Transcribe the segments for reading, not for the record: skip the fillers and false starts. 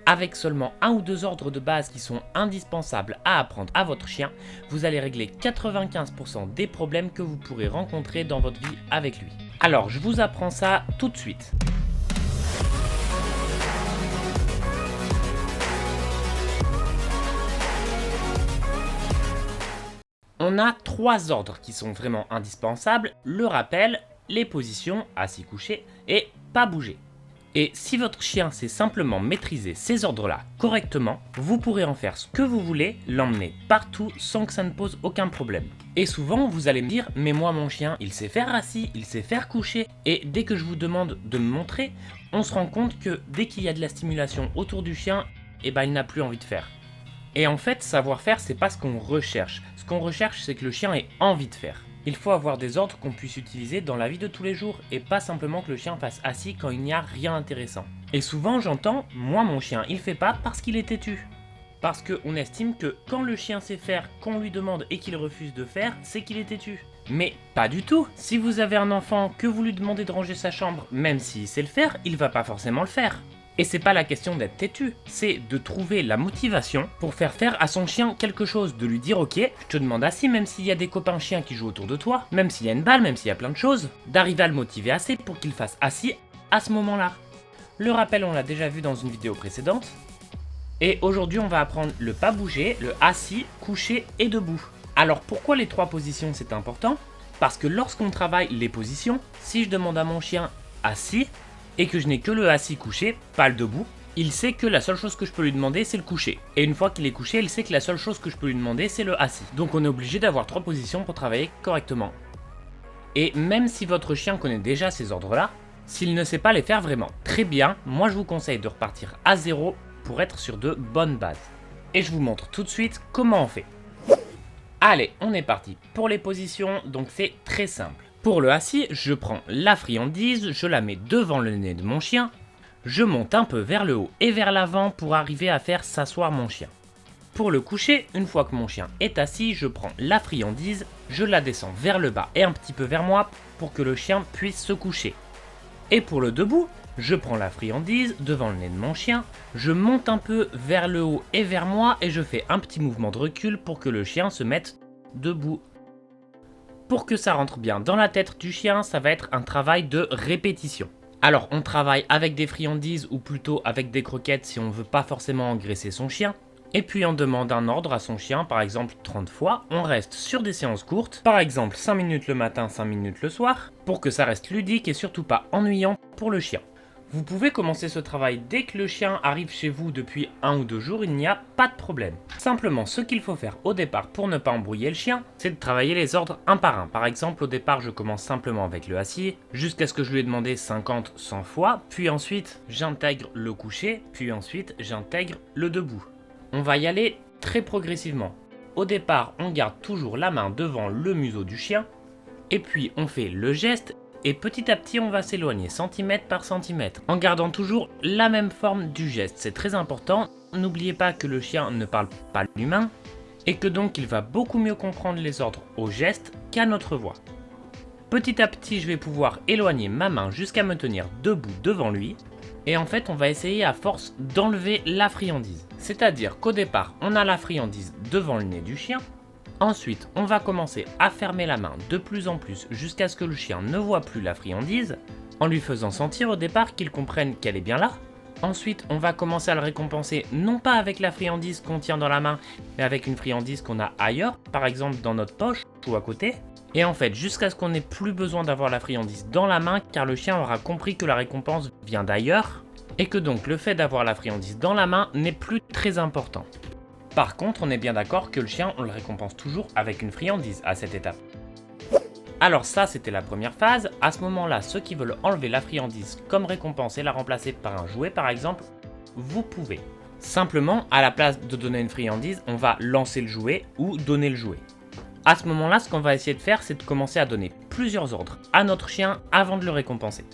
Avec seulement un ou deux ordres de base qui sont indispensables à apprendre à votre chien, vous allez régler 95% des problèmes que vous pourrez rencontrer dans votre vie avec lui. Alors, je vous apprends ça tout de suite. On a 3 ordres qui sont vraiment indispensables, le rappel, les positions, assis couché et pas bouger. Et si votre chien sait simplement maîtriser ces ordres-là correctement, vous pourrez en faire ce que vous voulez, l'emmener partout sans que ça ne pose aucun problème. Et souvent, vous allez me dire, mais moi mon chien, il sait faire assis, il sait faire couché, et dès que je vous demande de me montrer, on se rend compte que dès qu'il y a de la stimulation autour du chien, il n'a plus envie de faire. Et en fait, savoir faire, c'est pas ce qu'on recherche. Ce qu'on recherche, c'est que le chien ait envie de faire. Il faut avoir des ordres qu'on puisse utiliser dans la vie de tous les jours et pas simplement que le chien fasse assis quand il n'y a rien d'intéressant. Et souvent j'entends, moi mon chien il fait pas parce qu'il est têtu. Parce qu'on estime que quand le chien sait faire, qu'on lui demande et qu'il refuse de faire, c'est qu'il est têtu. Mais pas du tout. Si vous avez un enfant que vous lui demandez de ranger sa chambre, même s'il sait le faire, il va pas forcément le faire. Et c'est pas la question d'être têtu, c'est de trouver la motivation pour faire à son chien quelque chose, de lui dire ok, je te demande assis même s'il y a des copains chiens qui jouent autour de toi, même s'il y a une balle, même s'il y a plein de choses, d'arriver à le motiver assez pour qu'il fasse assis à ce moment-là. Le rappel on l'a déjà vu dans une vidéo précédente, et aujourd'hui on va apprendre le pas bouger, le assis, couché et debout. Alors pourquoi les 3 positions c'est important? Parce que lorsqu'on travaille les positions, si je demande à mon chien assis, et que je n'ai que le assis couché, pas le debout, il sait que la seule chose que je peux lui demander c'est le couché. Et une fois qu'il est couché, il sait que la seule chose que je peux lui demander c'est le assis. Donc on est obligé d'avoir 3 positions pour travailler correctement. Et même si votre chien connaît déjà ces ordres-là, s'il ne sait pas les faire vraiment très bien, moi je vous conseille de repartir à 0 pour être sur de bonnes bases. Et je vous montre tout de suite comment on fait. Allez, on est parti pour les positions, donc c'est très simple. Pour le assis, je prends la friandise, je la mets devant le nez de mon chien, je monte un peu vers le haut et vers l'avant pour arriver à faire s'asseoir mon chien. Pour le coucher, une fois que mon chien est assis, je prends la friandise, je la descends vers le bas et un petit peu vers moi pour que le chien puisse se coucher. Et pour le debout, je prends la friandise devant le nez de mon chien, je monte un peu vers le haut et vers moi et je fais un petit mouvement de recul pour que le chien se mette debout. Pour que ça rentre bien dans la tête du chien, ça va être un travail de répétition. Alors on travaille avec des friandises ou plutôt avec des croquettes si on ne veut pas forcément engraisser son chien. Et puis on demande un ordre à son chien, par exemple 30 fois. On reste sur des séances courtes, par exemple 5 minutes le matin, 5 minutes le soir, pour que ça reste ludique et surtout pas ennuyant pour le chien. Vous pouvez commencer ce travail dès que le chien arrive chez vous depuis 1 ou 2 jours, il n'y a pas de problème. Simplement, ce qu'il faut faire au départ pour ne pas embrouiller le chien, c'est de travailler les ordres un par un. Par exemple, au départ, je commence simplement avec le assis, jusqu'à ce que je lui ai demandé 50, 100 fois, puis ensuite, j'intègre le couché, puis ensuite, j'intègre le debout. On va y aller très progressivement. Au départ, on garde toujours la main devant le museau du chien, et puis on fait le geste, et petit à petit on va s'éloigner centimètre par centimètre en gardant toujours la même forme du geste. C'est très important, n'oubliez pas que le chien ne parle pas l'humain et que donc il va beaucoup mieux comprendre les ordres au geste qu'à notre voix. Petit à petit je vais pouvoir éloigner ma main jusqu'à me tenir debout devant lui et en fait on va essayer à force d'enlever la friandise. C'est-à-dire qu'au départ on a la friandise devant le nez du chien. Ensuite, on va commencer à fermer la main de plus en plus jusqu'à ce que le chien ne voit plus la friandise, en lui faisant sentir au départ qu'il comprenne qu'elle est bien là. Ensuite, on va commencer à le récompenser non pas avec la friandise qu'on tient dans la main, mais avec une friandise qu'on a ailleurs, par exemple dans notre poche ou à côté. Et en fait, jusqu'à ce qu'on n'ait plus besoin d'avoir la friandise dans la main, car le chien aura compris que la récompense vient d'ailleurs, et que donc le fait d'avoir la friandise dans la main n'est plus très important. Par contre, on est bien d'accord que le chien, on le récompense toujours avec une friandise à cette étape. Alors ça, c'était la première phase. À ce moment-là, ceux qui veulent enlever la friandise comme récompense et la remplacer par un jouet par exemple, vous pouvez. Simplement, à la place de donner une friandise, on va lancer le jouet ou donner le jouet. À ce moment-là, ce qu'on va essayer de faire, c'est de commencer à donner plusieurs ordres à notre chien avant de le récompenser.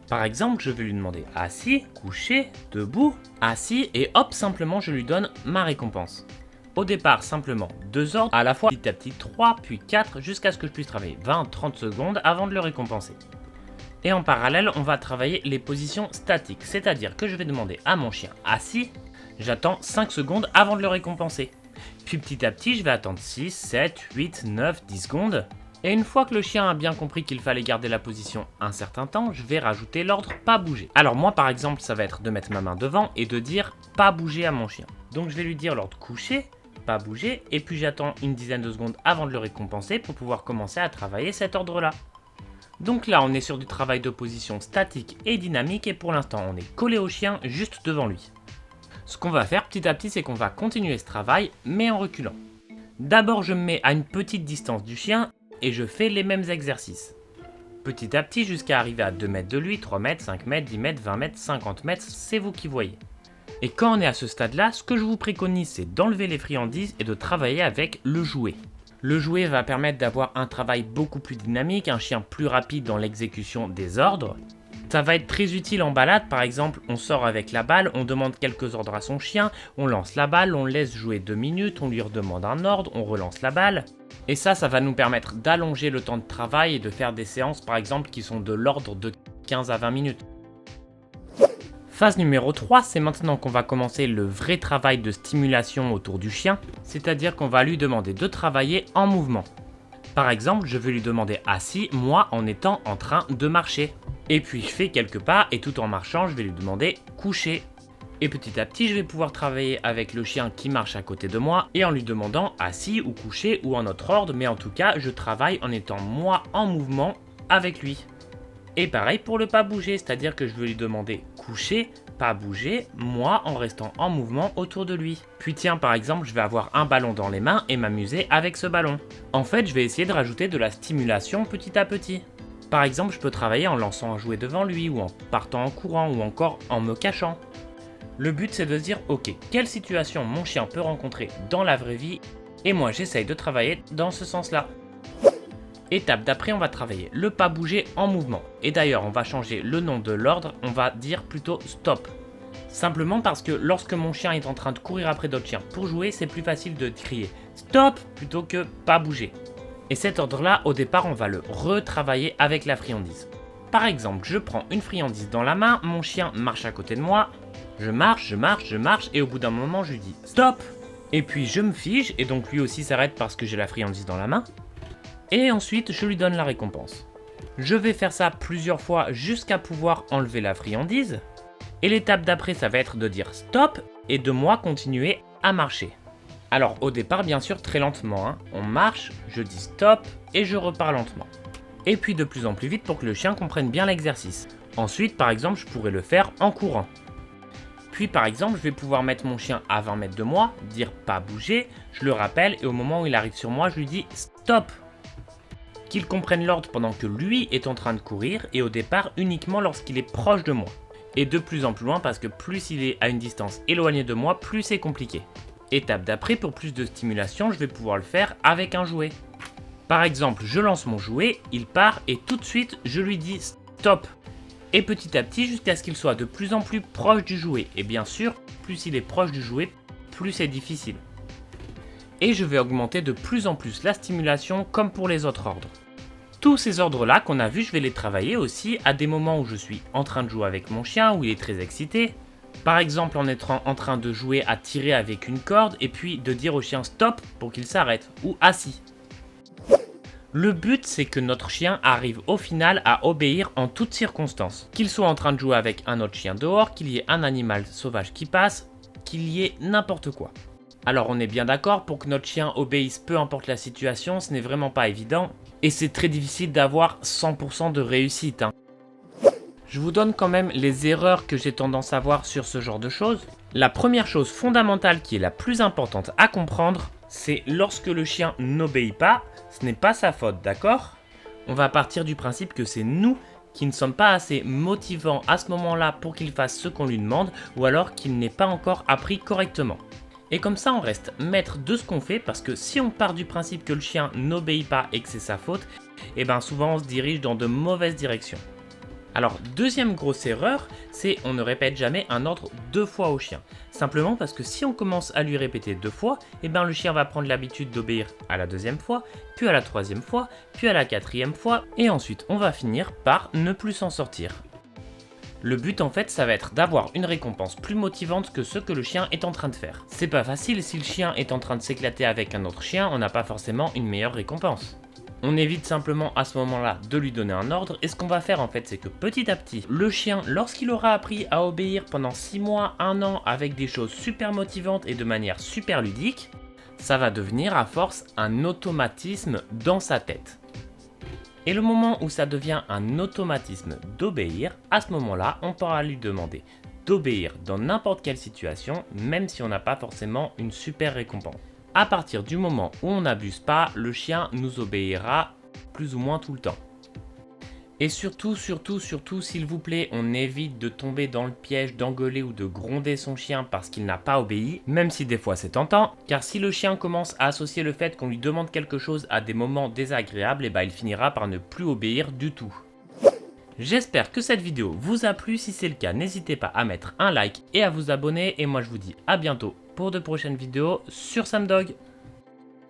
Par exemple, je vais lui demander assis, couché, debout, assis et hop, simplement je lui donne ma récompense. Au départ, simplement 2 ordres, à la fois petit à petit 3 puis 4 jusqu'à ce que je puisse travailler 20-30 secondes avant de le récompenser. Et en parallèle, on va travailler les positions statiques, c'est-à-dire que je vais demander à mon chien assis, J'attends 5 secondes avant de le récompenser. Puis petit à petit, je vais attendre 6, 7, 8, 9, 10 secondes. Et une fois que le chien a bien compris qu'il fallait garder la position un certain temps, je vais rajouter l'ordre pas bouger. Alors moi par exemple, ça va être de mettre ma main devant et de dire pas bouger à mon chien. Donc je vais lui dire l'ordre coucher, pas bouger, et puis j'attends une dizaine de secondes avant de le récompenser pour pouvoir commencer à travailler cet ordre-là. Donc là, on est sur du travail de position statique et dynamique et pour l'instant, on est collé au chien juste devant lui. Ce qu'on va faire petit à petit, c'est qu'on va continuer ce travail, mais en reculant. D'abord, je me mets à une petite distance du chien et je fais les mêmes exercices. Petit à petit, jusqu'à arriver à 2 mètres de lui, 3 mètres, 5 mètres, 10 mètres, 20 mètres, 50 mètres, c'est vous qui voyez. Et quand on est à ce stade-là, ce que je vous préconise, c'est d'enlever les friandises et de travailler avec le jouet. Le jouet va permettre d'avoir un travail beaucoup plus dynamique, un chien plus rapide dans l'exécution des ordres. Ça va être très utile en balade, par exemple, on sort avec la balle, on demande quelques ordres à son chien, on lance la balle, on laisse jouer 2 minutes, on lui redemande un ordre, on relance la balle. Et ça va nous permettre d'allonger le temps de travail et de faire des séances, par exemple, qui sont de l'ordre de 15 à 20 minutes. Phase numéro 3, c'est maintenant qu'on va commencer le vrai travail de stimulation autour du chien, c'est-à-dire qu'on va lui demander de travailler en mouvement. Par exemple, je vais lui demander assis, moi en étant en train de marcher. Et puis je fais quelques pas et tout en marchant, je vais lui demander coucher. Et petit à petit, je vais pouvoir travailler avec le chien qui marche à côté de moi et en lui demandant assis ou couché ou en autre ordre, mais en tout cas, je travaille en étant moi en mouvement avec lui. Et pareil pour le pas bouger, c'est-à-dire que je vais lui demander coucher, pas bouger, moi en restant en mouvement autour de lui. Puis tiens, par exemple, je vais avoir un ballon dans les mains et m'amuser avec ce ballon. En fait, je vais essayer de rajouter de la stimulation petit à petit. Par exemple, je peux travailler en lançant un jouet devant lui, ou en partant en courant, ou encore en me cachant. Le but c'est de se dire, ok, quelle situation mon chien peut rencontrer dans la vraie vie, et moi j'essaye de travailler dans ce sens-là. Étape d'après, on va travailler le pas bouger en mouvement. Et d'ailleurs, on va changer le nom de l'ordre, on va dire plutôt stop. Simplement parce que lorsque mon chien est en train de courir après d'autres chiens pour jouer, c'est plus facile de crier stop plutôt que pas bouger. Et cet ordre-là, au départ, on va le retravailler avec la friandise. Par exemple, je prends une friandise dans la main, mon chien marche à côté de moi, je marche, et au bout d'un moment, je lui dis stop. Et puis je me fige, et donc lui aussi s'arrête parce que j'ai la friandise dans la main. Et ensuite, je lui donne la récompense. Je vais faire ça plusieurs fois jusqu'à pouvoir enlever la friandise. Et l'étape d'après, ça va être de dire stop et de moi continuer à marcher. Alors au départ, bien sûr, très lentement, hein. On marche, je dis stop et je repars lentement. Et puis de plus en plus vite pour que le chien comprenne bien l'exercice. Ensuite, par exemple, je pourrais le faire en courant. Puis par exemple, je vais pouvoir mettre mon chien à 20 mètres de moi, dire pas bouger, je le rappelle et au moment où il arrive sur moi, je lui dis stop. Qu'il comprenne l'ordre pendant que lui est en train de courir et au départ uniquement lorsqu'il est proche de moi. Et de plus en plus loin parce que plus il est à une distance éloignée de moi, plus c'est compliqué. Étape d'après, pour plus de stimulation, je vais pouvoir le faire avec un jouet. Par exemple, je lance mon jouet, il part et tout de suite je lui dis stop. Et petit à petit jusqu'à ce qu'il soit de plus en plus proche du jouet. Et bien sûr, plus il est proche du jouet, plus c'est difficile. Et je vais augmenter de plus en plus la stimulation comme pour les autres ordres. Tous ces ordres-là qu'on a vus, je vais les travailler aussi à des moments où je suis en train de jouer avec mon chien, où il est très excité. Par exemple en étant en train de jouer à tirer avec une corde et puis de dire au chien stop pour qu'il s'arrête, ou assis. Le but c'est que notre chien arrive au final à obéir en toutes circonstances. Qu'il soit en train de jouer avec un autre chien dehors, qu'il y ait un animal sauvage qui passe, qu'il y ait n'importe quoi. Alors on est bien d'accord, pour que notre chien obéisse peu importe la situation, ce n'est vraiment pas évident. Et c'est très difficile d'avoir 100% de réussite, hein. Je vous donne quand même les erreurs que j'ai tendance à voir sur ce genre de choses. La première chose fondamentale qui est la plus importante à comprendre, c'est lorsque le chien n'obéit pas, ce n'est pas sa faute, d'accord? On va partir du principe que c'est nous qui ne sommes pas assez motivants à ce moment-là pour qu'il fasse ce qu'on lui demande, ou alors qu'il n'ait pas encore appris correctement. Et comme ça, on reste maître de ce qu'on fait, parce que si on part du principe que le chien n'obéit pas et que c'est sa faute, et bien souvent on se dirige dans de mauvaises directions. Alors, deuxième grosse erreur, c'est on ne répète jamais un ordre 2 fois au chien. Simplement parce que si on commence à lui répéter 2 fois, et bien le chien va prendre l'habitude d'obéir à la 2e fois, puis à la 3e fois, puis à la 4e fois, et ensuite on va finir par ne plus s'en sortir. Le but en fait ça va être d'avoir une récompense plus motivante que ce que le chien est en train de faire. C'est pas facile, si le chien est en train de s'éclater avec un autre chien, on n'a pas forcément une meilleure récompense. On évite simplement à ce moment-là de lui donner un ordre, et ce qu'on va faire en fait c'est que petit à petit, le chien, lorsqu'il aura appris à obéir pendant 6 mois, 1 an avec des choses super motivantes et de manière super ludique, ça va devenir à force un automatisme dans sa tête. Et le moment où ça devient un automatisme d'obéir, à ce moment-là, on pourra lui demander d'obéir dans n'importe quelle situation, même si on n'a pas forcément une super récompense. À partir du moment où on n'abuse pas, le chien nous obéira plus ou moins tout le temps. Et surtout, s'il vous plaît, on évite de tomber dans le piège d'engueuler ou de gronder son chien parce qu'il n'a pas obéi, même si des fois c'est tentant, car si le chien commence à associer le fait qu'on lui demande quelque chose à des moments désagréables, et il finira par ne plus obéir du tout. J'espère que cette vidéo vous a plu, si c'est le cas, n'hésitez pas à mettre un like et à vous abonner, et moi je vous dis à bientôt pour de prochaines vidéos sur Samdog.